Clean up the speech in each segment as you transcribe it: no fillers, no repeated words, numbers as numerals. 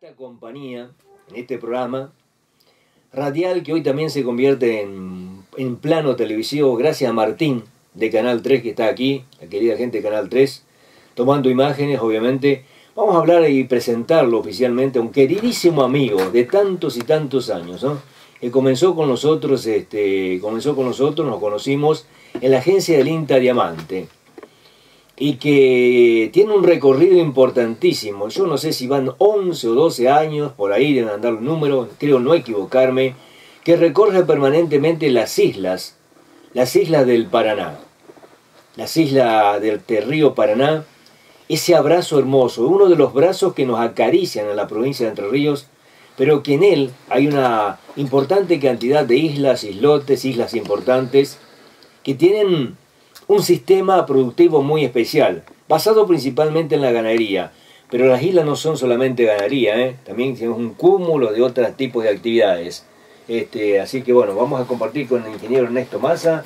grata compañía en este programa radial que hoy también se convierte en plano televisivo gracias a Martín de Canal 3 que está aquí, la querida gente de Canal 3, tomando imágenes obviamente. Vamos a hablar y presentarlo oficialmente a un queridísimo amigo de tantos y tantos años, ¿no? Que comenzó con nosotros, nos conocimos en la agencia del INTA Diamante y que tiene un recorrido importantísimo. Yo no sé si van 11 o 12 años, por ahí deben andar los números, creo no equivocarme, que recorre permanentemente las islas del Paraná, las islas del río Paraná, ese abrazo hermoso, uno de los brazos que nos acarician en la provincia de Entre Ríos, pero que en él hay una importante cantidad de islas, islotes, islas importantes, que tienen un sistema productivo muy especial, basado principalmente en la ganadería. Pero las islas no son solamente ganadería, también tenemos un cúmulo de otros tipos de actividades. Así que bueno, vamos a compartir con el ingeniero Ernesto Massa,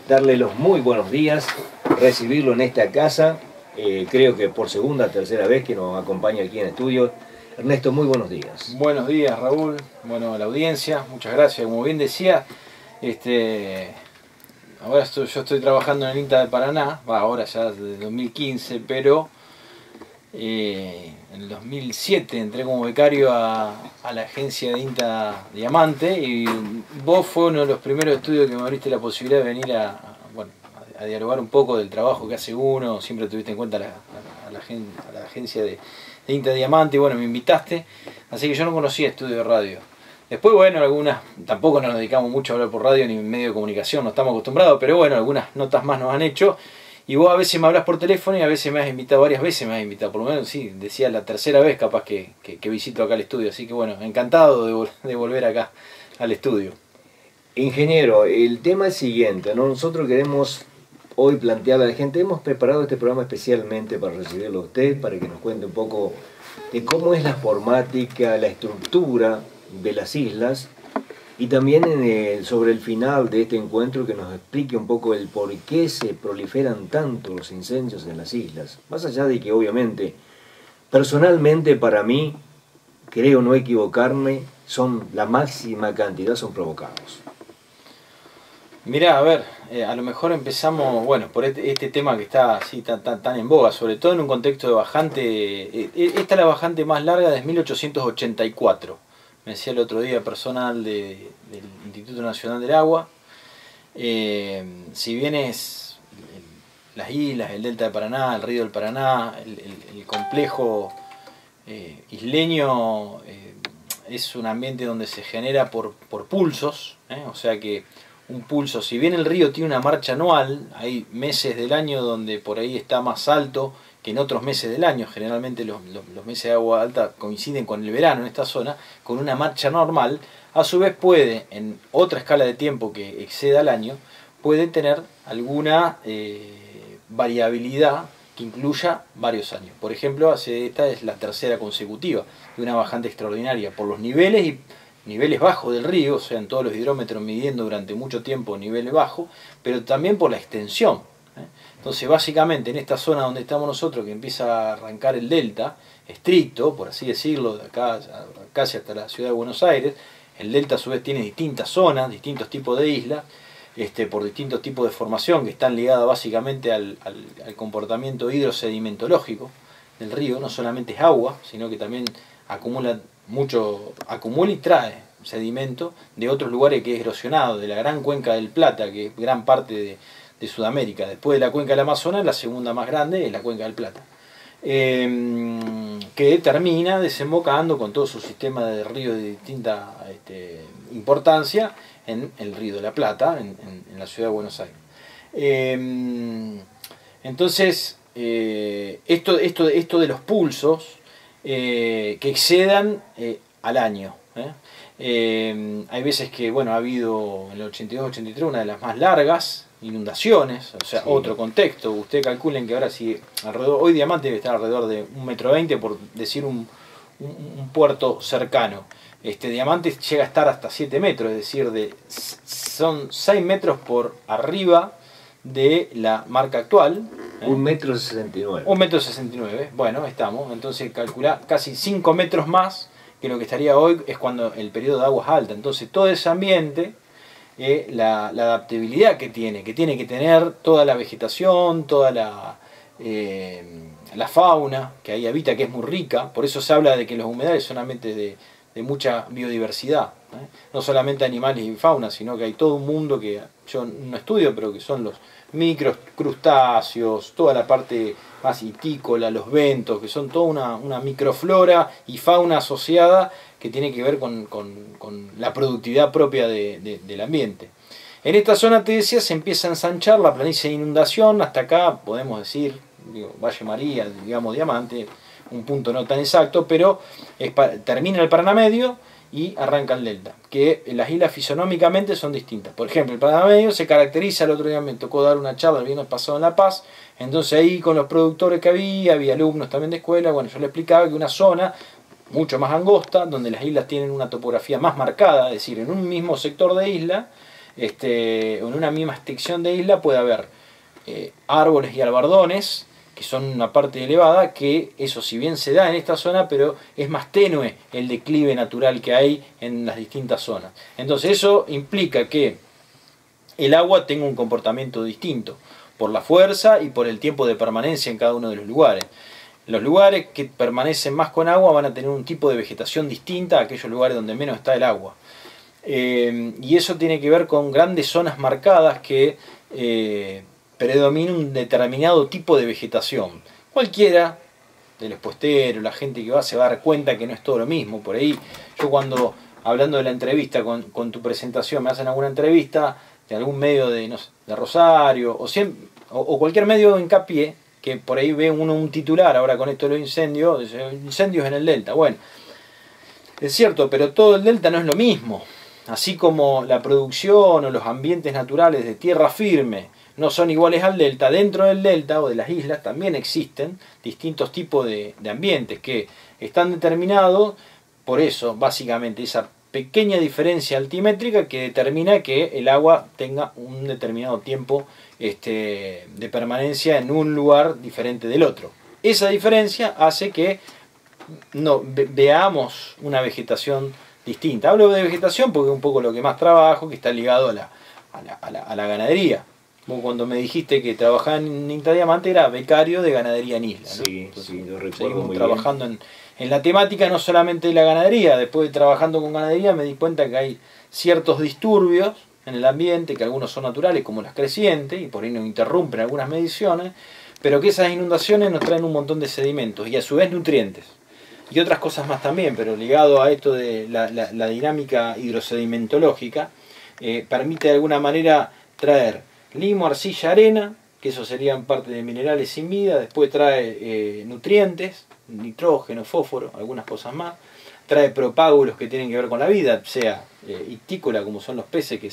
darle los muy buenos días, recibirlo en esta casa, creo que por segunda o tercera vez que nos acompaña aquí en estudio. Ernesto, muy buenos días. Buenos días, Raúl. Bueno, a la audiencia, muchas gracias. Como bien decía, ahora yo estoy trabajando en el INTA de Paraná, ahora ya desde 2015, pero en el 2007 entré como becario a la agencia de INTA Diamante y vos fue uno de los primeros estudios que me abriste la posibilidad de venir a dialogar un poco del trabajo que hace uno. Siempre tuviste en cuenta a la agencia de INTA Diamante y bueno, me invitaste, así que yo no conocía estudio de radio. Después, bueno, tampoco nos dedicamos mucho a hablar por radio ni en medio de comunicación, no estamos acostumbrados, pero bueno, algunas notas más nos han hecho. Y vos a veces me hablas por teléfono y a veces me has invitado, varias veces me has invitado, por lo menos, sí, decía la tercera vez capaz que visito acá el estudio. Así que bueno, encantado de volver acá al estudio. Ingeniero, el tema es siguiente, ¿no? Nosotros queremos hoy plantearle a la gente, hemos preparado este programa especialmente para recibirlo a usted, para que nos cuente un poco de cómo es la formática, la estructura de las islas, y también sobre el final de este encuentro que nos explique un poco el por qué se proliferan tanto los incendios en las islas. Más allá de que obviamente, personalmente para mí, creo no equivocarme, son la máxima cantidad son provocados. Mirá, a ver, a lo mejor empezamos, bueno, por este tema que está así tan en boga, sobre todo en un contexto de bajante. Esta es la bajante más larga desde 1884. Me decía el otro día personal del Instituto Nacional del Agua. Si bien es las islas, el delta de Paraná, el río del Paraná, el complejo isleño es un ambiente donde se genera por pulsos, o sea que un pulso, si bien el río tiene una marcha anual, hay meses del año donde por ahí está más alto que en otros meses del año. Generalmente los meses de agua alta coinciden con el verano en esta zona, con una marcha normal. A su vez puede, en otra escala de tiempo que exceda el año, puede tener alguna variabilidad que incluya varios años. Por ejemplo, esta es la tercera consecutiva de una bajante extraordinaria por los niveles bajos del río, o sea, en todos los hidrómetros midiendo durante mucho tiempo niveles bajos, pero también por la extensión. Entonces, básicamente, en esta zona donde estamos nosotros, que empieza a arrancar el delta, estricto, por así decirlo, de acá casi hasta la ciudad de Buenos Aires, el delta a su vez tiene distintas zonas, distintos tipos de islas, por distintos tipos de formación que están ligadas básicamente al comportamiento hidrosedimentológico del río. No solamente es agua, sino que también acumula y trae sedimento de otros lugares que es erosionado, de la gran cuenca del Plata, que es gran parte de Sudamérica. Después de la cuenca del Amazonas, la segunda más grande es la cuenca del Plata, que termina desembocando con todo su sistema de ríos de distinta importancia en el río de la Plata, en la ciudad de Buenos Aires. Entonces, esto de los pulsos que excedan al año. Hay veces que, bueno, ha habido en el 82-83 una de las más largas inundaciones, o sea, sí. Otro contexto. Ustedes calculen que ahora hoy Diamante debe estar alrededor de 1,20 m, por decir un puerto cercano. Diamante llega a estar hasta 7 metros, es decir, son 6 metros por arriba de la marca actual. 1,69 m. 1,69 m, bueno, estamos. Entonces calculá casi 5 metros más que lo que estaría hoy es cuando el periodo de agua es alta. Entonces todo ese ambiente, la adaptabilidad que tiene que tener toda la vegetación, toda la fauna que ahí habita, que es muy rica. Por eso se habla de que los humedales son ambientes de mucha biodiversidad, ¿eh? No solamente animales y fauna, sino que hay todo un mundo que yo no estudio, pero que son los micros crustáceos, toda la parte más itícola, los bentos, que son toda una microflora y fauna asociada que tiene que ver con la productividad propia del ambiente. En esta zona, te decía, se empieza a ensanchar la planicie de inundación. Hasta acá podemos decir, Valle María, digamos Diamante, un punto no tan exacto, pero termina el Paraná Medio y arranca el delta, que las islas fisonómicamente son distintas. Por ejemplo, el Paraná Medio se caracteriza, el otro día me tocó dar una charla el viernes pasado en La Paz, entonces ahí con los productores que había alumnos también de escuela, bueno, yo le explicaba que una zona mucho más angosta, donde las islas tienen una topografía más marcada, es decir, en un mismo sector de isla, en una misma extensión de isla puede haber árboles y albardones, que son una parte elevada, que eso si bien se da en esta zona, pero es más tenue el declive natural que hay en las distintas zonas. Entonces eso implica que el agua tenga un comportamiento distinto, por la fuerza y por el tiempo de permanencia en cada uno de los lugares. Los lugares que permanecen más con agua van a tener un tipo de vegetación distinta a aquellos lugares donde menos está el agua. Y eso tiene que ver con grandes zonas marcadas que predomina un determinado tipo de vegetación. Cualquiera de los puesteros, la gente que va, se va a dar cuenta que no es todo lo mismo. Por ahí, yo cuando, hablando de la entrevista, con tu presentación, me hacen alguna entrevista de algún medio de, no sé, de Rosario, o cualquier medio de hincapié, que por ahí ve uno un titular, ahora con esto de los incendios, incendios en el delta. Bueno, es cierto, pero todo el delta no es lo mismo. Así como la producción o los ambientes naturales de tierra firme no son iguales al delta, dentro del delta o de las islas también existen distintos tipos de ambientes que están determinados por eso, básicamente, esa pequeña diferencia altimétrica que determina que el agua tenga un determinado tiempo de permanencia en un lugar diferente del otro. Esa diferencia hace que veamos una vegetación distinta. Hablo de vegetación porque es un poco lo que más trabajo, que está ligado a la ganadería. Vos cuando me dijiste que trabajaba en Inta Diamante era becario de ganadería en isla, ¿no? Sí, entonces, sí, lo recuerdo seguimos muy trabajando en la temática, no solamente de la ganadería. Después de trabajando con ganadería me di cuenta que hay ciertos disturbios en el ambiente, que algunos son naturales como las crecientes y por ahí nos interrumpen algunas mediciones, pero que esas inundaciones nos traen un montón de sedimentos y a su vez nutrientes y otras cosas más también, pero ligado a esto de la dinámica hidrosedimentológica, permite de alguna manera traer limo, arcilla, arena, que eso serían parte de minerales sin vida. Después trae nutrientes, nitrógeno, fósforo, algunas cosas más. Trae propágulos que tienen que ver con la vida, sea ictícola, como son los peces, que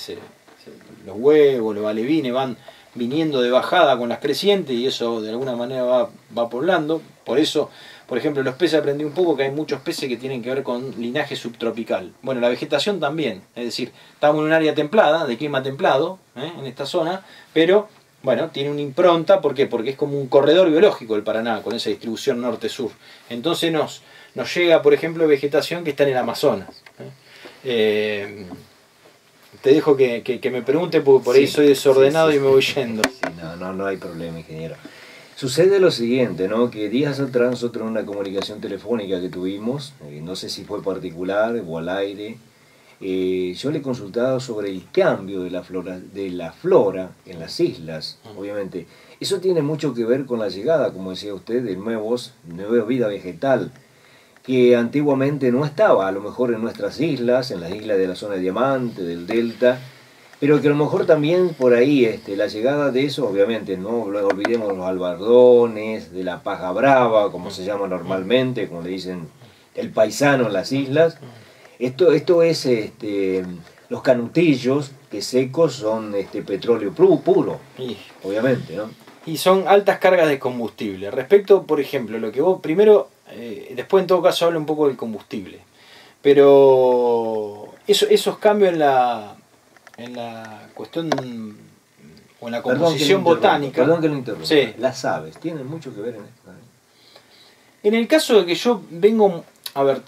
los huevos, los alevines van viniendo de bajada con las crecientes y eso de alguna manera va poblando. Por eso, por ejemplo, los peces, aprendí un poco que hay muchos peces que tienen que ver con linaje subtropical. Bueno, la vegetación también, es decir, estamos en un área templada, de clima templado, en esta zona, pero bueno, tiene una impronta. ¿Por qué? Porque es como un corredor biológico el Paraná, con esa distribución norte-sur. Entonces nos llega, por ejemplo, vegetación que está en el Amazonas. Te dejo que me pregunte porque por ahí soy desordenado y me voy yendo. Sí, no hay problema, ingeniero. Sucede lo siguiente, ¿no? Que días atrás nosotros en una comunicación telefónica que tuvimos, no sé si fue particular o al aire, yo le consultaba sobre el cambio de la flora en las islas, obviamente. Eso tiene mucho que ver con la llegada, como decía usted, de nueva vida vegetal, que antiguamente no estaba, a lo mejor en nuestras islas, en las islas de la zona de Diamante, del Delta, pero que a lo mejor también por ahí la llegada de eso, obviamente, no olvidemos los albardones, de la paja brava, como se llama normalmente, como le dicen el paisano en las islas. Esto es los canutillos, que secos son petróleo puro, obviamente, ¿no? Y son altas cargas de combustible. Respecto, por ejemplo, lo que vos primero, después en todo caso habla un poco del combustible, pero esos cambios en la cuestión o en la composición botánica. Perdón que lo interrumpa. Sí. Las aves tienen mucho que ver en esto. En el caso de que yo vengo, A ver,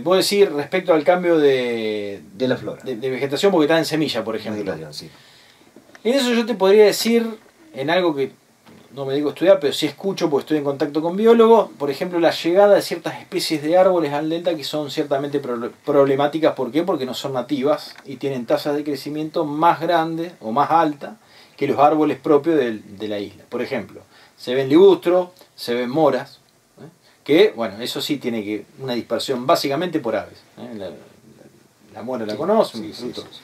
vos decís respecto al cambio de la flora. De vegetación porque está en semilla, por ejemplo. Vegetación, sí. En eso yo te podría decir, en algo que no me dedico a estudiar, pero sí escucho porque estoy en contacto con biólogos, por ejemplo, la llegada de ciertas especies de árboles al delta que son ciertamente problemáticas. ¿Por qué? Porque no son nativas y tienen tasas de crecimiento más grandes o más altas que los árboles propios de la isla. Por ejemplo, se ven ligustros, se ven moras, que, bueno, eso sí tiene una dispersión básicamente por aves. La mora la conocen, frutos.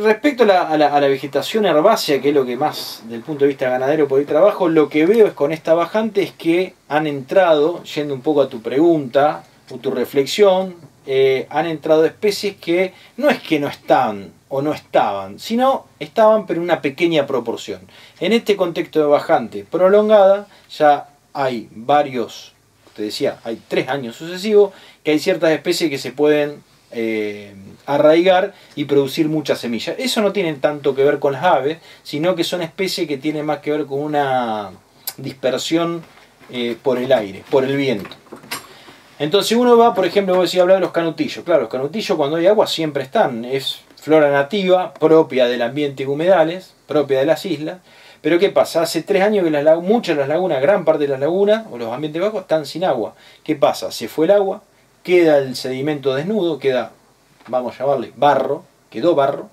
Respecto a la vegetación herbácea, que es lo que más, desde el punto de vista ganadero, por el trabajo, lo que veo es con esta bajante es que han entrado, yendo un poco a tu pregunta o tu reflexión, han entrado especies que no es que no están o no estaban, sino estaban pero en una pequeña proporción. En este contexto de bajante prolongada, ya hay varios, te decía, hay 3 años sucesivos, que hay ciertas especies que se pueden arraigar y producir muchas semillas. Eso no tiene tanto que ver con las aves, sino que son especies que tienen más que ver con una dispersión por el aire, por el viento. Entonces uno va, por ejemplo, vos decías hablar de los canutillos. Claro, los canutillos cuando hay agua siempre están, es flora nativa, propia del ambiente de humedales, propia de las islas. Pero ¿qué pasa? Hace 3 años que muchas de las lagunas, gran parte de las lagunas o los ambientes bajos están sin agua. ¿Qué pasa? Se fue el agua, queda el sedimento desnudo, queda, vamos a llamarle, barro, quedó barro,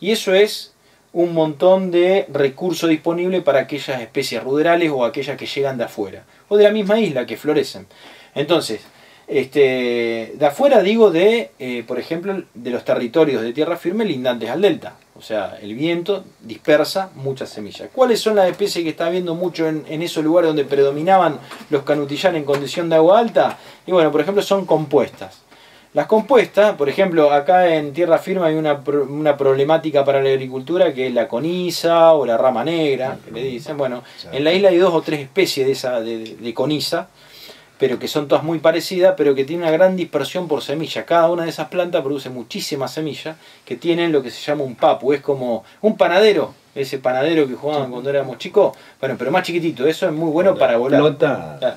y eso es un montón de recursos disponibles para aquellas especies ruderales o aquellas que llegan de afuera, o de la misma isla que florecen. Entonces, de afuera digo por ejemplo, de los territorios de tierra firme lindantes al delta. O sea, el viento dispersa muchas semillas. ¿Cuáles son las especies que está habiendo mucho en esos lugares donde predominaban los canutillanes en condición de agua alta? Y bueno, por ejemplo, son compuestas. Las compuestas, por ejemplo, acá en tierra firme hay una problemática para la agricultura que es la coniza o la rama negra, que le dicen. Bueno, en la isla hay 2 o 3 especies de coniza, pero que son todas muy parecidas, pero que tienen una gran dispersión por semilla. Cada una de esas plantas produce muchísimas semillas que tienen lo que se llama un papu. Es como un panadero, ese panadero que jugaban cuando éramos chicos, bueno, pero más chiquitito. Eso es muy bueno para volar. Claro.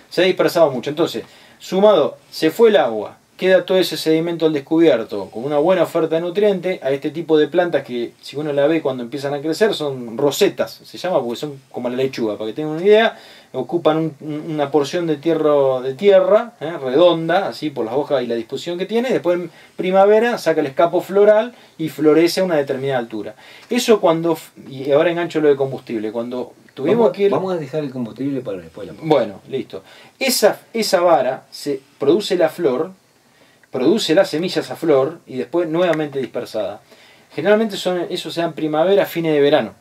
Se ha dispersado mucho. Entonces, sumado, se fue el agua, queda todo ese sedimento al descubierto, con una buena oferta de nutrientes, a este tipo de plantas que, si uno la ve cuando empiezan a crecer, son rosetas, se llama porque son como la lechuga, para que tengan una idea. Ocupan una porción de tierra redonda, así por las hojas y la disposición que tiene. Después en primavera saca el escapo floral y florece a una determinada altura. Eso cuando, y ahora engancho lo de combustible, cuando tuvimos que ir... Vamos a dejar el combustible para después. Bueno, listo. Esa vara se produce la flor, produce las semillas a flor y después nuevamente dispersada. Generalmente eso se da en primavera, fines de verano.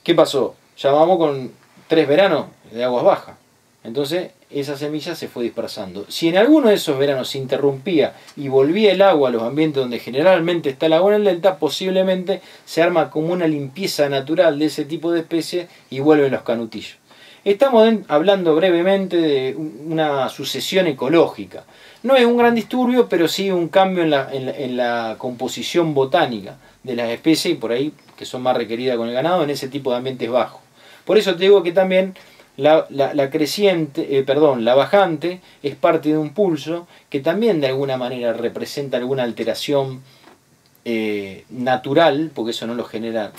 ¿Qué pasó? Ya vamos con 3 veranos de aguas bajas. Entonces esa semilla se fue dispersando. Si en alguno de esos veranos se interrumpía y volvía el agua a los ambientes donde generalmente está el agua en el delta, posiblemente se arma como una limpieza natural de ese tipo de especies y vuelven los canutillos. Estamos hablando brevemente de una sucesión ecológica. No es un gran disturbio, pero sí un cambio en la composición botánica de las especies y por ahí que son más requeridas con el ganado en ese tipo de ambientes bajos. Por eso te digo que también la bajante es parte de un pulso que también de alguna manera representa alguna alteración natural, porque eso no lo genera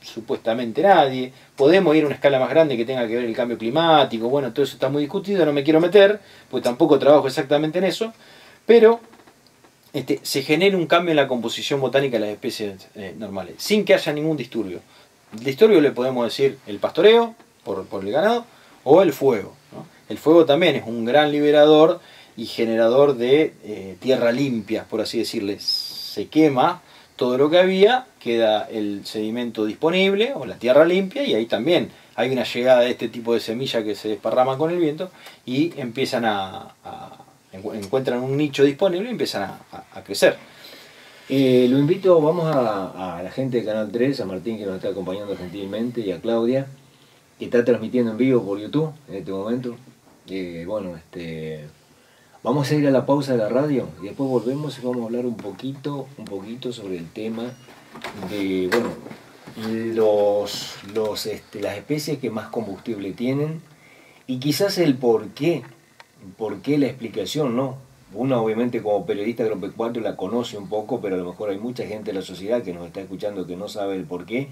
supuestamente nadie. Podemos ir a una escala más grande que tenga que ver el cambio climático, bueno, todo eso está muy discutido, no me quiero meter, porque tampoco trabajo exactamente en eso, pero se genera un cambio en la composición botánica de las especies normales, sin que haya ningún disturbio. El disturbio le podemos decir el pastoreo por el ganado o el fuego, ¿no? El fuego también es un gran liberador y generador de tierra limpia, por así decirle. Se quema todo lo que había, queda el sedimento disponible o la tierra limpia y ahí también hay una llegada de este tipo de semillas que se desparraman con el viento y empiezan encuentran un nicho disponible y empiezan a crecer. Lo invito, vamos a la gente de Canal 3, a Martín que nos está acompañando gentilmente y a Claudia que está transmitiendo en vivo por YouTube en este momento. Vamos a ir a la pausa de la radio y después volvemos y vamos a hablar un poquito sobre el tema de las especies que más combustible tienen y quizás el porqué ¿Por qué la explicación, no? Uno obviamente como periodista agropecuario la conoce un poco, pero a lo mejor hay mucha gente de la sociedad que nos está escuchando que no sabe el por qué.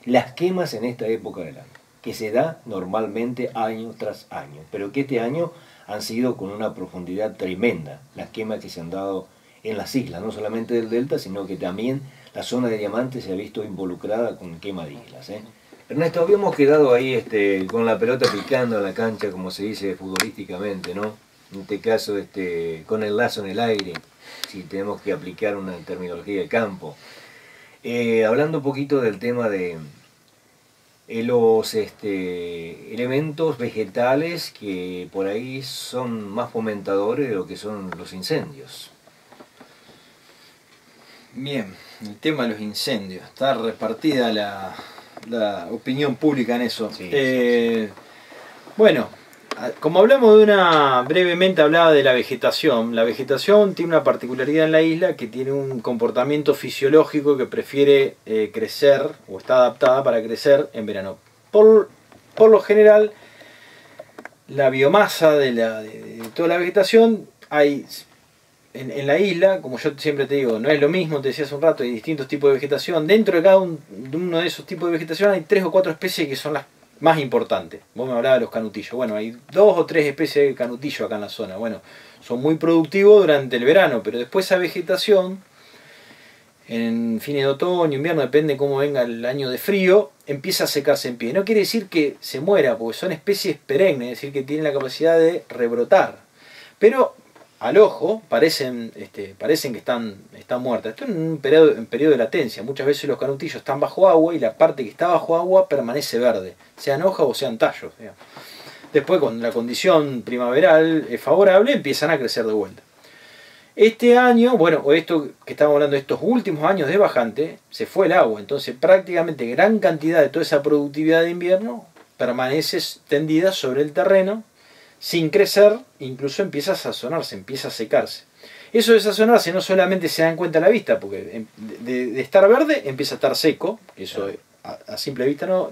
Las quemas en esta época del año, que se da normalmente año tras año, pero que este año han sido con una profundidad tremenda, las quemas que se han dado en las islas, no solamente del delta, sino que también la zona de Diamante se ha visto involucrada con quema de islas. Ernesto, habíamos quedado ahí con la pelota picando en la cancha, como se dice futbolísticamente, ¿no? En este caso, con el lazo en el aire, si tenemos que aplicar una terminología de campo. Hablando un poquito del tema de los elementos vegetales que por ahí son más fomentadores de lo que son los incendios. Bien, el tema de los incendios, está repartida la opinión pública en eso. Sí, Bueno, como hablamos brevemente hablaba de la vegetación tiene una particularidad en la isla que tiene un comportamiento fisiológico que prefiere crecer o está adaptada para crecer en verano. Por lo general, la biomasa de toda la vegetación hay en la isla, como yo siempre te digo, no es lo mismo, te decía hace un rato, hay distintos tipos de vegetación. Dentro de cada uno de esos tipos de vegetación hay 3 o 4 especies que son las más importantes. Vos me hablabas de los canutillos. Bueno, hay 2 o 3 especies de canutillo acá en la zona. Bueno, son muy productivos durante el verano, pero después esa vegetación, en fines de otoño, invierno, depende cómo venga el año de frío, empieza a secarse en pie. No quiere decir que se muera, porque son especies perennes, es decir, que tienen la capacidad de rebrotar. Pero al ojo parecen que están muertas. Esto en un periodo de latencia. Muchas veces los canutillos están bajo agua y la parte que está bajo agua permanece verde, sean hojas o sean tallos. Después, cuando la condición primaveral es favorable, empiezan a crecer de vuelta. Este año, bueno, o esto que estamos hablando de estos últimos años de bajante, se fue el agua. Entonces prácticamente gran cantidad de toda esa productividad de invierno permanece tendida sobre el terreno, sin crecer, incluso empieza a sazonarse, empieza a secarse. Eso de sazonarse no solamente se da en cuenta a la vista, porque de estar verde empieza a estar seco, eso a simple vista no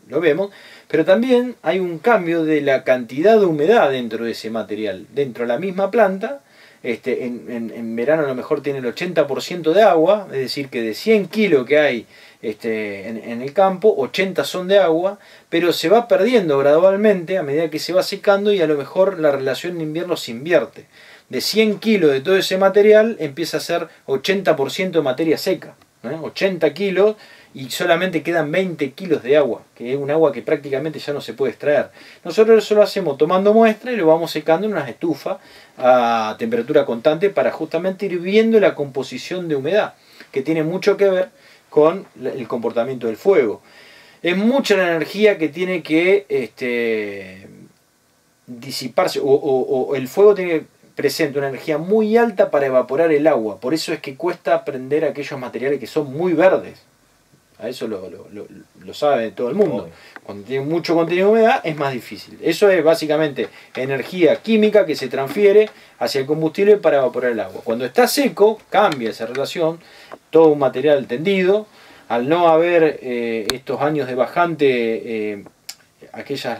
lo vemos, pero también hay un cambio de la cantidad de humedad dentro de ese material. Dentro de la misma planta, en verano a lo mejor tiene el 80% de agua, es decir, que de 100 kilos que hay en el campo, 80 son de agua, pero se va perdiendo gradualmente a medida que se va secando y a lo mejor la relación en invierno se invierte. De 100 kilos de todo ese material empieza a ser 80% de materia seca, 80 kilos y solamente quedan 20 kilos de agua, que es un agua que prácticamente ya no se puede extraer. Nosotros eso lo hacemos tomando muestra y lo vamos secando en unas estufas a temperatura constante para justamente ir viendo la composición de humedad, que tiene mucho que ver con el comportamiento del fuego. Es mucha la energía que tiene que disiparse, o el fuego tiene presente una energía muy alta para evaporar el agua. Por eso es que cuesta prender aquellos materiales que son muy verdes. A eso lo sabe todo el mundo. Cuando tiene mucho contenido de humedad es más difícil. Eso es básicamente energía química que se transfiere hacia el combustible para evaporar el agua. Cuando está seco, cambia esa relación, todo un material tendido. Al no haber estos años de bajante, aquellas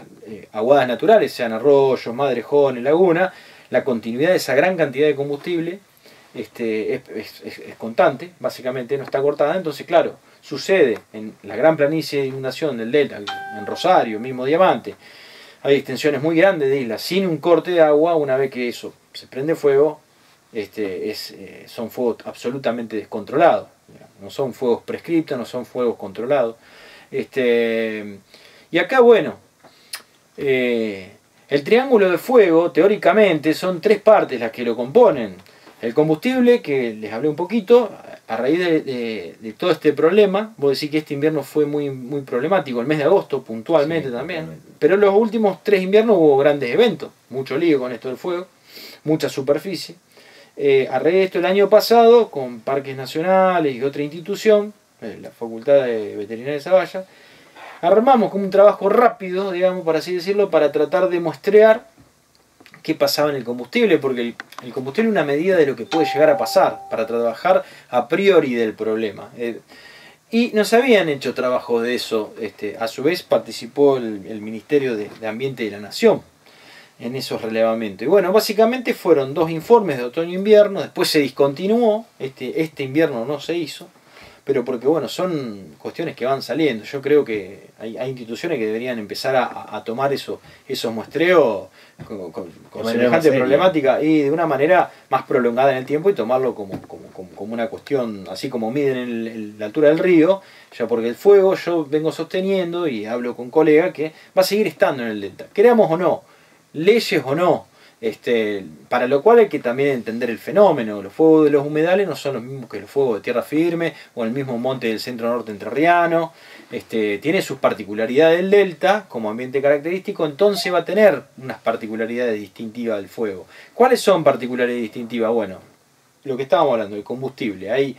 aguadas naturales, sean arroyos, madrejones, laguna, la continuidad de esa gran cantidad de combustible es constante, básicamente no está cortada. Entonces, claro, sucede en la gran planicie de inundación del delta, en Rosario, mismo Diamante, hay extensiones muy grandes de islas sin un corte de agua. Una vez que eso se prende fuego, son fuegos absolutamente descontrolados, no son fuegos prescriptos, no son fuegos controlados. Y acá, bueno, el triángulo de fuego, teóricamente, son 3 partes las que lo componen. El combustible, que les hablé un poquito, a raíz de todo este problema, vos decís que este invierno fue muy problemático, el mes de agosto puntualmente también, pero en los últimos 3 inviernos hubo grandes eventos, mucho lío con esto del fuego, mucha superficie. A raíz de esto el año pasado, con parques nacionales y otra institución, la Facultad de Veterinaria de Zavalla, armamos como un trabajo rápido, digamos, por así decirlo, para tratar de muestrear qué pasaba en el combustible, porque el combustible es una medida de lo que puede llegar a pasar, para trabajar a priori del problema. Y nos habían hecho trabajo de eso, a su vez participó el Ministerio de Ambiente de la Nación. en esos relevamientos. Y bueno, básicamente fueron 2 informes de otoño-invierno, después se discontinuó, este invierno no se hizo, pero porque bueno, son cuestiones que van saliendo. Yo creo que hay instituciones que deberían empezar a tomar esos muestreos con semejante problemática y de una manera más prolongada en el tiempo y tomarlo como una cuestión, así como miden la altura del río, ya porque el fuego yo vengo sosteniendo y hablo con colegas que va a seguir estando en el delta, queramos o no, leyes o no. Para lo cual hay que también entender el fenómeno. Los fuegos de los humedales no son los mismos que los fuegos de tierra firme o el mismo monte del centro norte entrerriano. Tiene sus particularidades del delta como ambiente característico, entonces va a tener unas particularidades distintivas del fuego. ¿Cuáles son particularidades distintivas? Bueno, lo que estábamos hablando, el combustible. Hay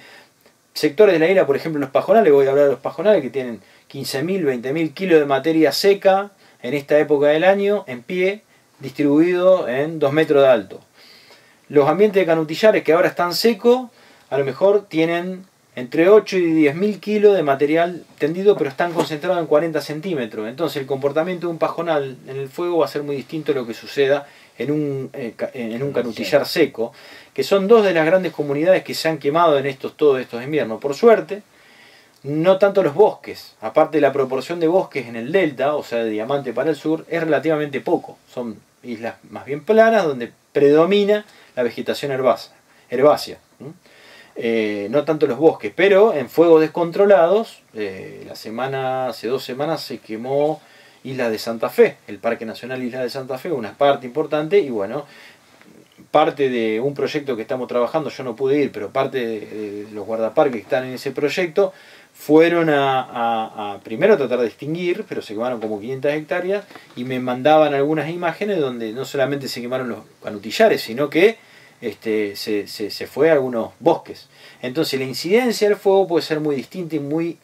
sectores de la isla, por ejemplo los pajonales, voy a hablar de los pajonales que tienen 15.000, 20.000 kilos de materia seca en esta época del año, en pie, distribuido en 2 metros de alto. Los ambientes de canutillares que ahora están secos, a lo mejor tienen entre 8 y 10.000 kilos de material tendido, pero están concentrados en 40 centímetros. Entonces el comportamiento de un pajonal en el fuego va a ser muy distinto a lo que suceda en un canutillar seco, que son 2 de las grandes comunidades que se han quemado en todos estos inviernos. Por suerte, no tanto los bosques, aparte la proporción de bosques en el delta, o sea de Diamante para el sur, es relativamente poco. Son islas más bien planas donde predomina la vegetación herbácea. No tanto los bosques, pero en fuegos descontrolados, hace 2 semanas se quemó Isla de Santa Fe, el Parque Nacional Isla de Santa Fe, una parte importante, y bueno, parte de un proyecto que estamos trabajando, yo no pude ir, pero parte de los guardaparques que están en ese proyecto, fueron a primero tratar de extinguir, pero se quemaron como 500 hectáreas, y me mandaban algunas imágenes donde no solamente se quemaron los canutillares, sino que se fue a algunos bosques. Entonces la incidencia del fuego puede ser muy distinta y muy...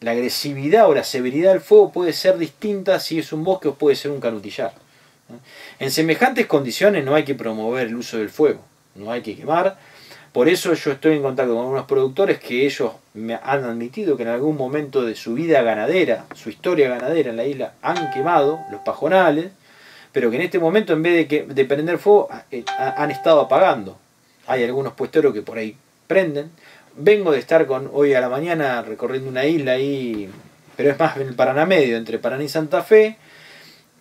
la agresividad o la severidad del fuego puede ser distinta si es un bosque o puede ser un canutillar. En semejantes condiciones no hay que promover el uso del fuego, no hay que quemar. Por eso yo estoy en contacto con unos productores que ellos me han admitido que en algún momento de su vida ganadera, su historia ganadera en la isla, han quemado los pajonales, pero que en este momento en vez de prender fuego han estado apagando. Hay algunos puesteros que por ahí prenden. Vengo de estar hoy a la mañana recorriendo una isla ahí, pero es más en el Paraná Medio, entre Paraná y Santa Fe.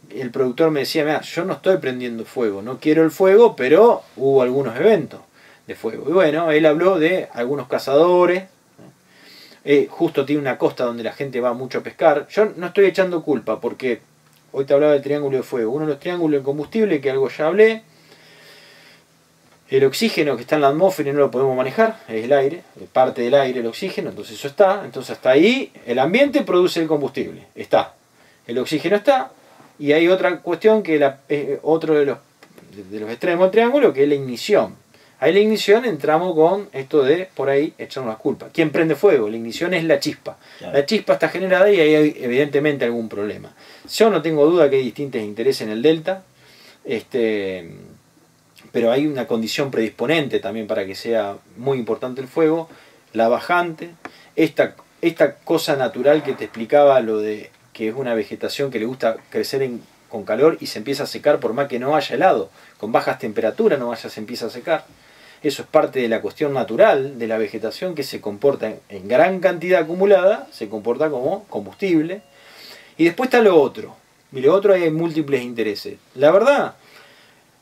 El productor me decía, mira, yo no estoy prendiendo fuego, no quiero el fuego, pero hubo algunos eventos de fuego. Y bueno, él habló de algunos cazadores, justo tiene una costa donde la gente va mucho a pescar. Yo no estoy echando culpa, porque hoy te hablaba del triángulo de fuego. Uno de los triángulos de combustible, que algo ya hablé. El oxígeno que está en la atmósfera y no lo podemos manejar, es el aire, es parte del aire el oxígeno, entonces eso está. Entonces hasta ahí el ambiente produce el combustible, está. El oxígeno está, y hay otra cuestión que otro de los extremos del triángulo, que es la ignición. Ahí en la ignición entramos con esto de, por ahí, echarnos las culpas. ¿Quién prende fuego? La ignición es la chispa. Claro. La chispa está generada y ahí hay evidentemente algún problema. Yo no tengo duda que hay distintos intereses en el delta, pero hay una condición predisponente también para que sea muy importante el fuego, la bajante, esta cosa natural que te explicaba, lo de que es una vegetación que le gusta crecer con calor y se empieza a secar por más que no haya helado, con bajas temperaturas se empieza a secar. Eso es parte de la cuestión natural de la vegetación, que se comporta en gran cantidad acumulada, se comporta como combustible. Y después está lo otro, y lo otro hay múltiples intereses. La verdad,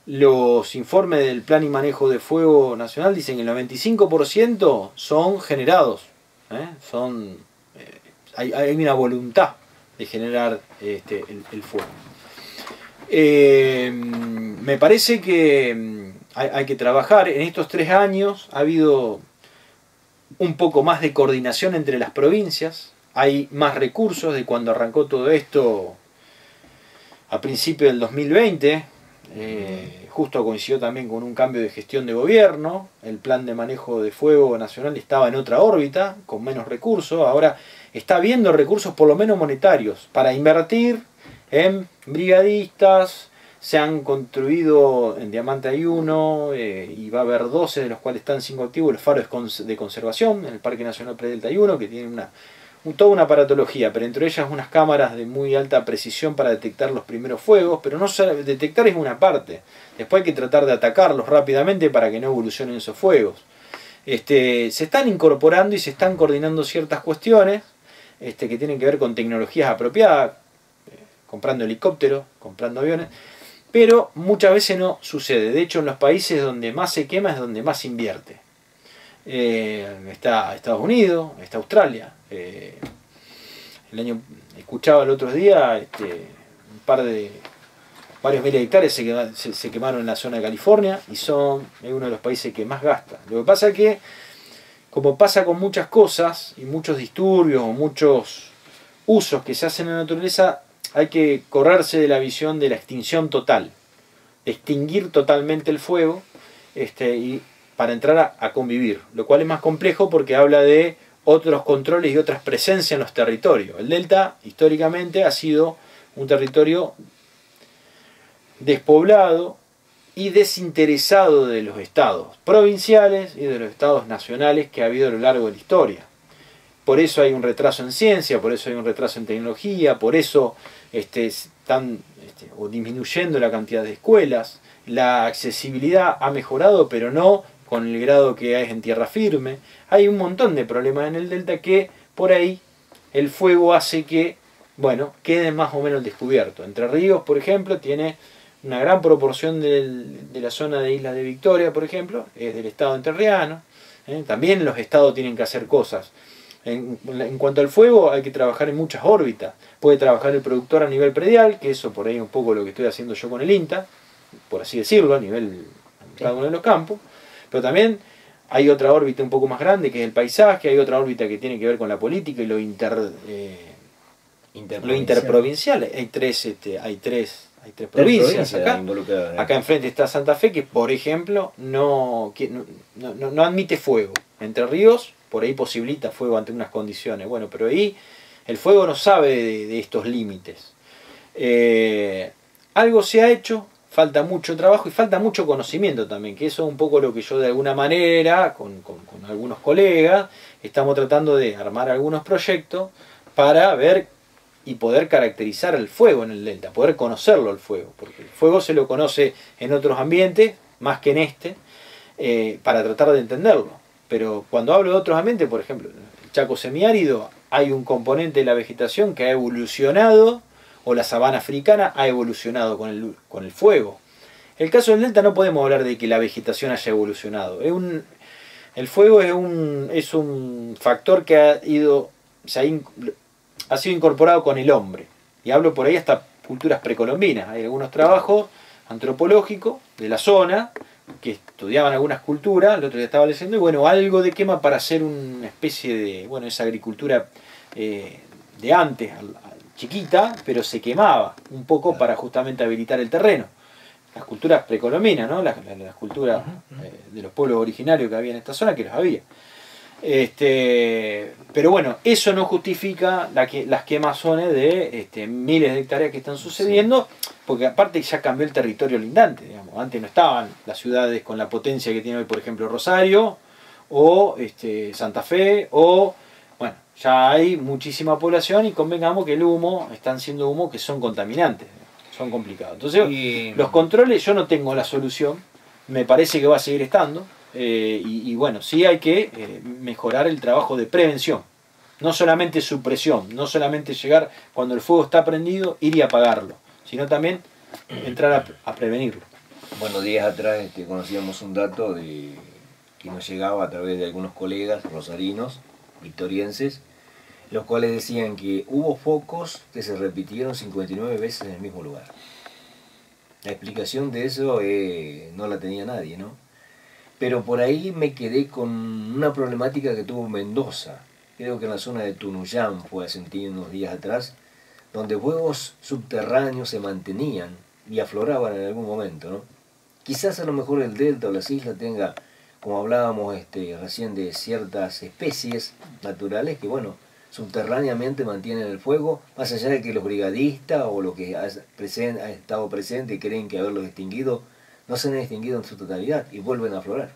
los informes del Plan y Manejo de Fuego Nacional dicen que el 95% son generados. Hay una voluntad de generar el fuego. Me parece que hay que trabajar. En estos 3 años ha habido un poco más de coordinación entre las provincias. Hay más recursos de cuando arrancó todo esto a principios del 2020. Justo coincidió también con un cambio de gestión de gobierno. El plan de manejo de fuego nacional estaba en otra órbita, con menos recursos. Ahora está habiendo recursos, por lo menos monetarios, para invertir en brigadistas. Se han construido en Diamante hay 1 y va a haber 12, de los cuales están 5 activos, los faros de conservación en el Parque Nacional Predelta hay 1, que tiene toda una aparatología, pero entre ellas unas cámaras de muy alta precisión para detectar los primeros fuegos, pero no solo detectar es una parte. Después hay que tratar de atacarlos rápidamente para que no evolucionen esos fuegos. Se están incorporando y se están coordinando ciertas cuestiones que tienen que ver con tecnologías apropiadas, comprando helicópteros, comprando aviones, pero muchas veces no sucede. De hecho, en los países donde más se quema es donde más se invierte. Está Estados Unidos, está Australia. Escuchaba el otro día varios miles de hectáreas se quemaron en la zona de California y es uno de los países que más gasta. Lo que pasa es que, como pasa con muchas cosas y muchos disturbios o muchos usos que se hacen en la naturaleza, hay que correrse de la visión de la extinción total, extinguir totalmente el fuego y para entrar a convivir, lo cual es más complejo porque habla de otros controles y otras presencias en los territorios. El delta históricamente ha sido un territorio despoblado y desinteresado de los estados provinciales y de los estados nacionales que ha habido a lo largo de la historia. Por eso hay un retraso en ciencia, por eso hay un retraso en tecnología, por eso están disminuyendo la cantidad de escuelas. La accesibilidad ha mejorado, pero no con el grado que es en tierra firme. Hay un montón de problemas en el delta que por ahí el fuego hace que, quede más o menos descubierto. Entre Ríos, por ejemplo, tiene una gran proporción de la zona de Islas de Victoria, por ejemplo, es del estado entrerriano. También los estados tienen que hacer cosas. En cuanto al fuego, hay que trabajar en muchas órbitas. Puede trabajar el productor a nivel predial, que eso por ahí es un poco lo que estoy haciendo yo con el INTA, por así decirlo, a nivel cada uno de los campos. Pero también hay otra órbita un poco más grande, que es el paisaje, hay otra órbita que tiene que ver con la política y lo interprovincial. Hay tres provincias acá. Acá enfrente está Santa Fe, que por ejemplo no admite fuego. Entre Ríos, por ahí posibilita fuego ante unas condiciones. Bueno, pero ahí el fuego no sabe de estos límites. Algo se ha hecho, falta mucho trabajo y falta mucho conocimiento también, que eso es un poco lo que yo de alguna manera, con algunos colegas, estamos tratando de armar algunos proyectos para ver y poder caracterizar el fuego en el delta, poder conocerlo el fuego, porque el fuego se lo conoce en otros ambientes, más que en para tratar de entenderlo. Pero cuando hablo de otros ambientes, por ejemplo, en el Chaco semiárido, hay un componente de la vegetación que ha evolucionado, o la sabana africana ha evolucionado con el fuego. En el caso del delta no podemos hablar de que la vegetación haya evolucionado. El fuego es un factor que ha sido incorporado con el hombre. Y hablo por ahí hasta culturas precolombinas. Hay algunos trabajos antropológicos de la zona que estudiaban algunas culturas, el otro día estaba leyendo, y algo de quema para hacer una especie de, esa agricultura de antes, chiquita, pero se quemaba un poco para justamente habilitar el terreno. Las culturas precolombinas, ¿no? Las culturas de los pueblos originarios que había en esta zona, que los había. Pero eso no justifica las quemazones de miles de hectáreas que están sucediendo, porque aparte ya cambió el territorio lindante, digamos. Antes no estaban las ciudades con la potencia que tiene hoy, por ejemplo, Rosario, o Santa Fe, ya hay muchísima población y convengamos que el humo, están siendo humos que son contaminantes, son complicados. Entonces, los controles, yo no tengo la solución, me parece que va a seguir estando. Sí hay que mejorar el trabajo de prevención, no solamente supresión, no solamente llegar cuando el fuego está prendido, ir y apagarlo, sino también entrar a prevenirlo. Bueno, días atrás conocíamos un dato que nos llegaba a través de algunos colegas rosarinos, victorienses, los cuales decían que hubo focos que se repitieron 59 veces en el mismo lugar. La explicación de eso no la tenía nadie, ¿no? Pero por ahí me quedé con una problemática que tuvo Mendoza, creo que en la zona de Tunuyán fue hace unos días atrás, donde fuegos subterráneos se mantenían y afloraban en algún momento, ¿no? Quizás a lo mejor el delta o las islas tenga, como hablábamos recién, de ciertas especies naturales que, subterráneamente mantienen el fuego, más allá de que los brigadistas o los que ha estado presente creen que haberlos extinguido, no se han extinguido en su totalidad y vuelven a aflorar.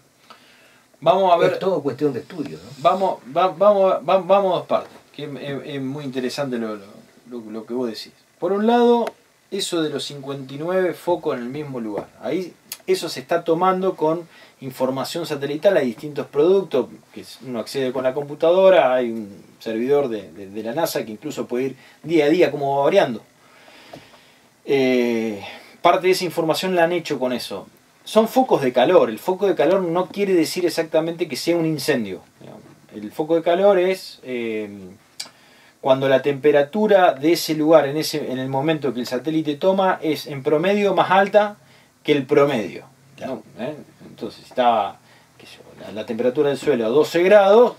Vamos a ver. Es todo cuestión de estudio, ¿no? Vamos a dos partes. que es muy interesante lo que vos decís. Por un lado, eso de los 59 focos en el mismo lugar. Ahí eso se está tomando con información satelital. Hay distintos productos que uno accede con la computadora. Hay un servidor de la NASA que incluso puede ir día a día cómo va variando. Parte de esa información la han hecho con eso. Son focos de calor. El foco de calor no quiere decir exactamente que sea un incendio. El foco de calor es cuando la temperatura de ese lugar en el momento que el satélite toma es en promedio más alta que el promedio. Claro. ¿No? Entonces, si está la temperatura del suelo a 12 grados,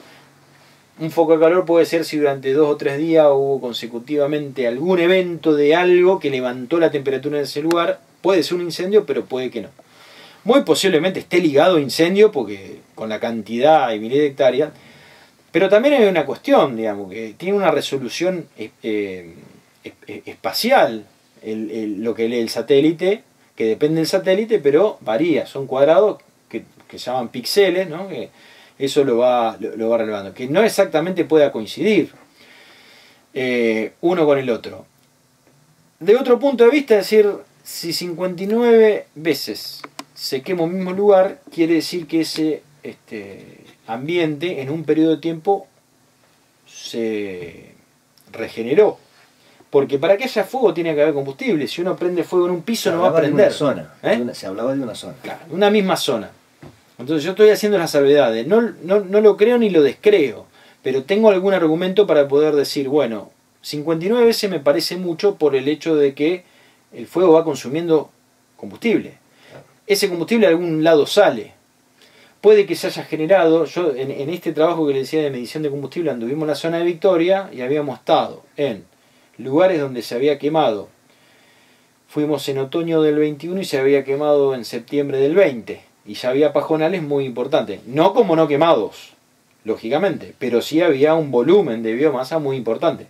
un foco de calor puede ser si durante 2 o 3 días hubo consecutivamente algún evento de algo que levantó la temperatura en ese lugar. Puede ser un incendio, pero puede que no. Muy posiblemente esté ligado a incendio, porque con la cantidad y miles de hectáreas. Pero también hay una cuestión, digamos, que tiene una resolución espacial lo que lee el satélite, que depende del satélite, pero varía. Son cuadrados que se llaman píxeles, ¿no? Que eso lo va relevando. Que no exactamente pueda coincidir uno con el otro. De otro punto de vista, es decir, si 59 veces se quema un mismo lugar, quiere decir que ese ambiente en un periodo de tiempo se regeneró. Porque para que haya fuego tiene que haber combustible. Si uno prende fuego en un piso no va a prender. Se hablaba de una zona. Claro, una misma zona. Entonces yo estoy haciendo las salvedades. No lo creo ni lo descreo. Pero tengo algún argumento para poder decir, bueno, 59 veces me parece mucho por el hecho de que el fuego va consumiendo combustible. Ese combustible de algún lado sale. Puede que se haya generado, yo en este trabajo que le decía de medición de combustible anduvimos en la zona de Victoria y habíamos estado en lugares donde se había quemado. Fuimos en otoño del 21 y se había quemado en septiembre del 20. Y ya había pajonales muy importantes. No como no quemados, lógicamente, pero sí había un volumen de biomasa muy importante.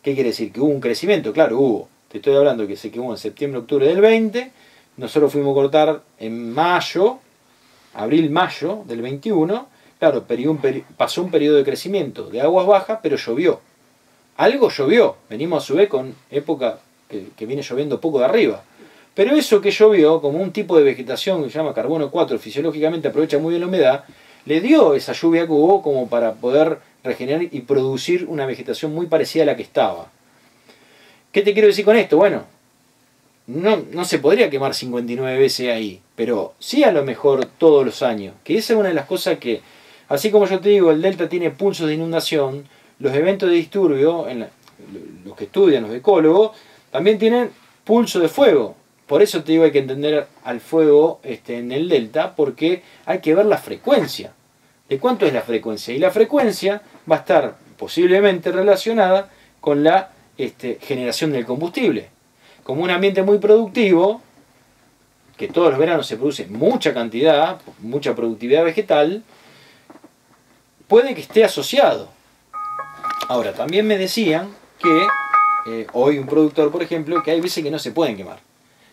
¿Qué quiere decir? Que hubo un crecimiento, claro, hubo. Te estoy hablando que se quemó en septiembre, octubre del 20. Nosotros fuimos a cortar en mayo, abril-mayo del 21. Claro, pasó un periodo de crecimiento de aguas bajas, pero llovió. Algo llovió. Venimos a su vez con época que viene lloviendo poco de arriba. Pero eso que llovió, como un tipo de vegetación que se llama carbono 4, fisiológicamente aprovecha muy bien la humedad, le dio esa lluvia que hubo como para poder regenerar y producir una vegetación muy parecida a la que estaba. ¿Qué te quiero decir con esto? Bueno, no se podría quemar 59 veces ahí, pero sí a lo mejor todos los años. Que esa es una de las cosas que, así como yo te digo, el delta tiene pulsos de inundación, los eventos de disturbio, los que estudian, los ecólogos, también tienen pulso de fuego. Por eso te digo, hay que entender al fuego en el delta, porque hay que ver la frecuencia. ¿De cuánto es la frecuencia? Y la frecuencia va a estar posiblemente relacionada con la generación del combustible. Como un ambiente muy productivo, que todos los veranos se produce mucha cantidad, mucha productividad vegetal, puede que esté asociado. Ahora, también me decían que hoy un productor, por ejemplo, que hay veces que no se pueden quemar.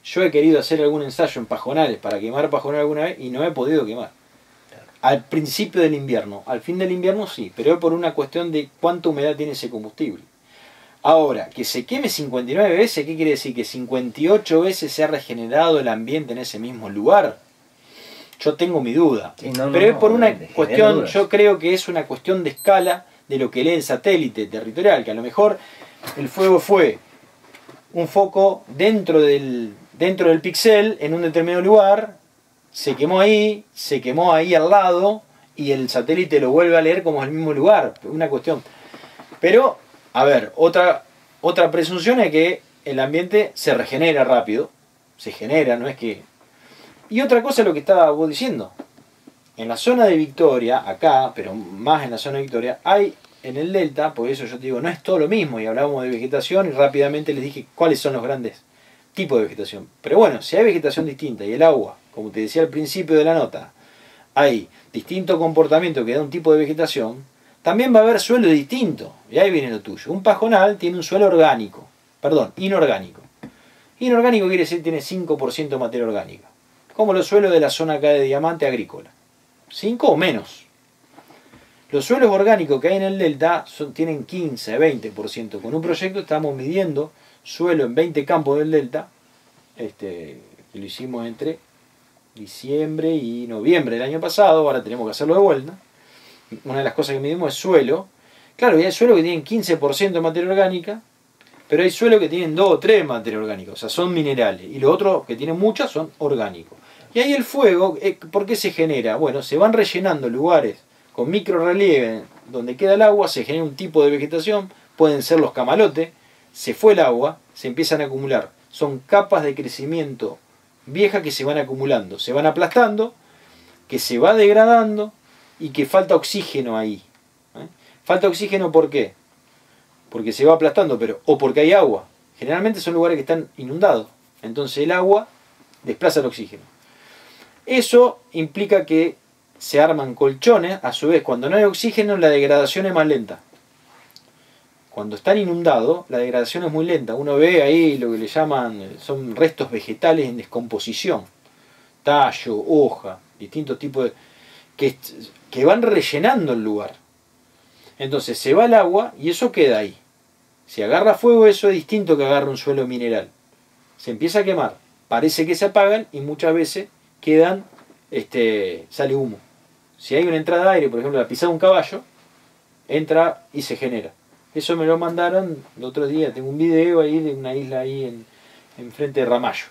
Yo he querido hacer algún ensayo en pajonales para quemar pajonal alguna vez y no he podido quemar. Al principio del invierno, al fin del invierno sí, pero es por una cuestión de cuánta humedad tiene ese combustible. Ahora, que se queme 59 veces, ¿qué quiere decir? Que 58 veces se ha regenerado el ambiente en ese mismo lugar. Yo tengo mi duda. Sí, pero es por una cuestión, yo creo que es una cuestión de escala de lo que lee el satélite territorial, que a lo mejor el fuego fue un foco dentro del píxel en un determinado lugar, se quemó ahí al lado, y el satélite lo vuelve a leer como el mismo lugar. Una cuestión. Pero, a ver, otra presunción es que el ambiente se regenera rápido. Se genera, no es que... Y otra cosa es lo que estaba vos diciendo. En la zona de Victoria, acá, pero más en la zona de Victoria, hay en el delta, por eso yo te digo, no es todo lo mismo, y hablábamos de vegetación y rápidamente les dije cuáles son los grandes tipos de vegetación. Pero bueno, si hay vegetación distinta y el agua, como te decía al principio de la nota, hay distinto comportamiento que da un tipo de vegetación, también va a haber suelo distinto. Y ahí viene lo tuyo. Un pajonal tiene un suelo orgánico, inorgánico. Inorgánico quiere decir que tiene 5% de materia orgánica, como los suelos de la zona acá de Diamante agrícola. 5 o menos. Los suelos orgánicos que hay en el delta tienen 15, 20%. Con un proyecto estamos midiendo suelo en 20 campos del delta, que lo hicimos entre diciembre y noviembre del año pasado, ahora tenemos que hacerlo de vuelta. Una de las cosas que medimos es suelo. Claro, y hay suelos que tienen 15% de materia orgánica, pero hay suelos que tienen 2 o 3 de materia orgánica, o sea, son minerales. Y los otros que tienen muchas son orgánicos. Y ahí el fuego, ¿por qué se genera? Bueno, se van rellenando lugares con microrelieve donde queda el agua, se genera un tipo de vegetación, pueden ser los camalotes, se fue el agua, se empiezan a acumular. Son capas de crecimiento viejas que se van acumulando, se van aplastando, que se va degradando y que falta oxígeno ahí. Falta oxígeno, ¿por qué? Porque se va aplastando, o porque hay agua. Generalmente son lugares que están inundados, entonces el agua desplaza el oxígeno. Eso implica que se arman colchones, a su vez cuando no hay oxígeno la degradación es más lenta. Cuando están inundados la degradación es muy lenta. Uno ve ahí lo que le llaman, son restos vegetales en descomposición. Tallo, hoja, distintos tipos de... que van rellenando el lugar. Entonces se va el agua y eso queda ahí. Si agarra fuego eso es distinto que agarra un suelo mineral. Se empieza a quemar, parece que se apagan y muchas veces quedan, sale humo. Si hay una entrada de aire, por ejemplo la pisada de un caballo, entra y se genera. Eso me lo mandaron el otro día, tengo un video ahí de una isla ahí en frente de Ramallo.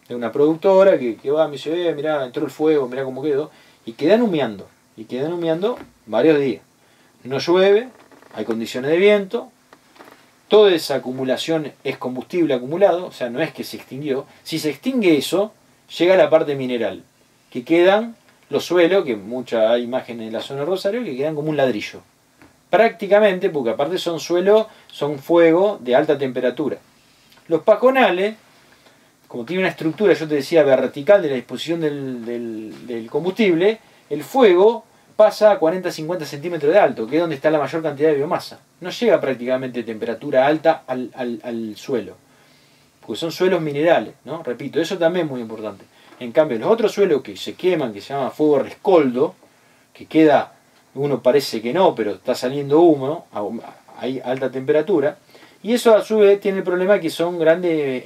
De una productora que va, me dice, mirá, entró el fuego, mirá cómo quedó. Y quedan humeando varios días. No llueve, hay condiciones de viento, toda esa acumulación es combustible acumulado, o sea, no es que se extinguió. Si se extingue eso, llega la parte mineral, que quedan los suelos, que hay imágenes en la zona de Rosario, que quedan como un ladrillo. Prácticamente, porque aparte son suelos, son fuego de alta temperatura. Los pajonales, como tiene una estructura, yo te decía, vertical de la disposición del combustible, el fuego pasa a 40-50 centímetros de alto, que es donde está la mayor cantidad de biomasa. No llega prácticamente a temperatura alta al suelo, porque son suelos minerales, ¿no? Repito, eso también es muy importante. En cambio, los otros suelos que se queman, que se llama fuego rescoldo, que queda, uno parece que no, pero está saliendo humo, hay alta temperatura, y eso a su vez tiene el problema que son grandes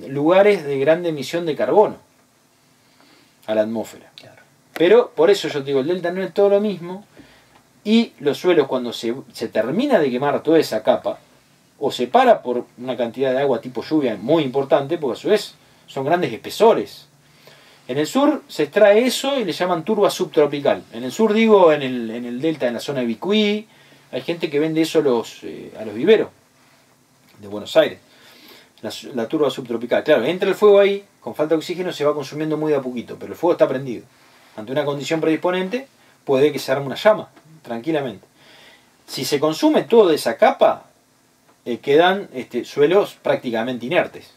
lugares de grande emisión de carbono a la atmósfera. Claro. Pero por eso yo te digo, el delta no es todo lo mismo, y los suelos cuando se termina de quemar toda esa capa, o se para por una cantidad de agua tipo lluvia muy importante, porque a su vez son grandes espesores. En el sur se extrae eso y le llaman turba subtropical. En el sur digo, en el delta, en la zona de Bicuí, hay gente que vende eso a los viveros de Buenos Aires. La turba subtropical. Claro, entra el fuego ahí, con falta de oxígeno se va consumiendo muy de a poquito, pero el fuego está prendido. Ante una condición predisponente, puede que se arme una llama, tranquilamente. Si se consume toda esa capa, quedan suelos prácticamente inertes.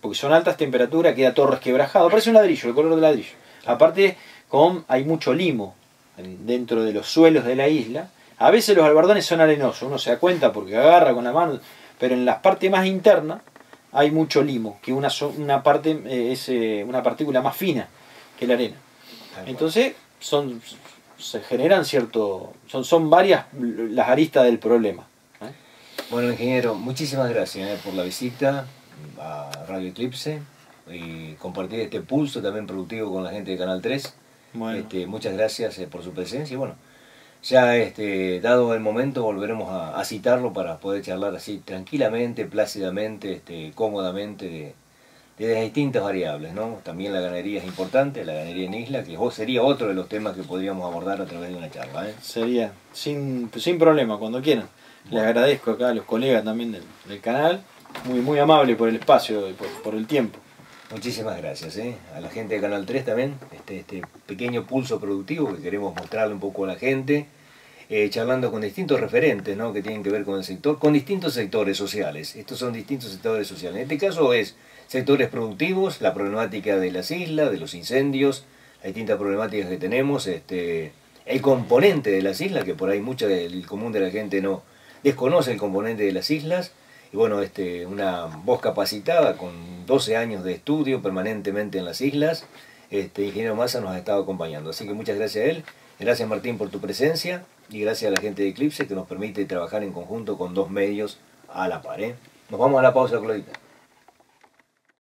Porque son altas temperaturas, queda todo resquebrajado, parece un ladrillo, el color del ladrillo. Aparte, hay mucho limo dentro de los suelos de la isla. A veces los albardones son arenosos, uno se da cuenta porque agarra con la mano, pero en las partes más internas hay mucho limo, que una parte es una partícula más fina que la arena. Entonces, se generan son varias las aristas del problema. Bueno, ingeniero, muchísimas gracias por la visita a Radio Eclipse y compartir este pulso también productivo con la gente de Canal 3. Bueno. Muchas gracias por su presencia y bueno, ya dado el momento volveremos a citarlo para poder charlar así tranquilamente, plácidamente, cómodamente de las distintas variables, ¿no? También la ganadería es importante, la ganadería en isla, que sería otro de los temas que podríamos abordar a través de una charla. Sería, sin problema, cuando quieran. Les agradezco acá a los colegas también del canal, muy amable por el espacio, por el tiempo. Muchísimas gracias, a la gente de Canal 3 también, este pequeño pulso productivo que queremos mostrarle un poco a la gente, charlando con distintos referentes, ¿no? Que tienen que ver con el sector, con distintos sectores sociales. Estos son distintos sectores sociales. En este caso es sectores productivos, la problemática de las islas, de los incendios, las distintas problemáticas que tenemos, el componente de las islas, que por ahí mucha del común de la gente no desconoce el componente de las islas. Y bueno, una voz capacitada con 12 años de estudio permanentemente en las islas, ingeniero Massa nos ha estado acompañando. Así que muchas gracias a él. Gracias Martín por tu presencia. y gracias a la gente de Eclipse que nos permite trabajar en conjunto con dos medios a la par. Nos vamos a la pausa, Claudita.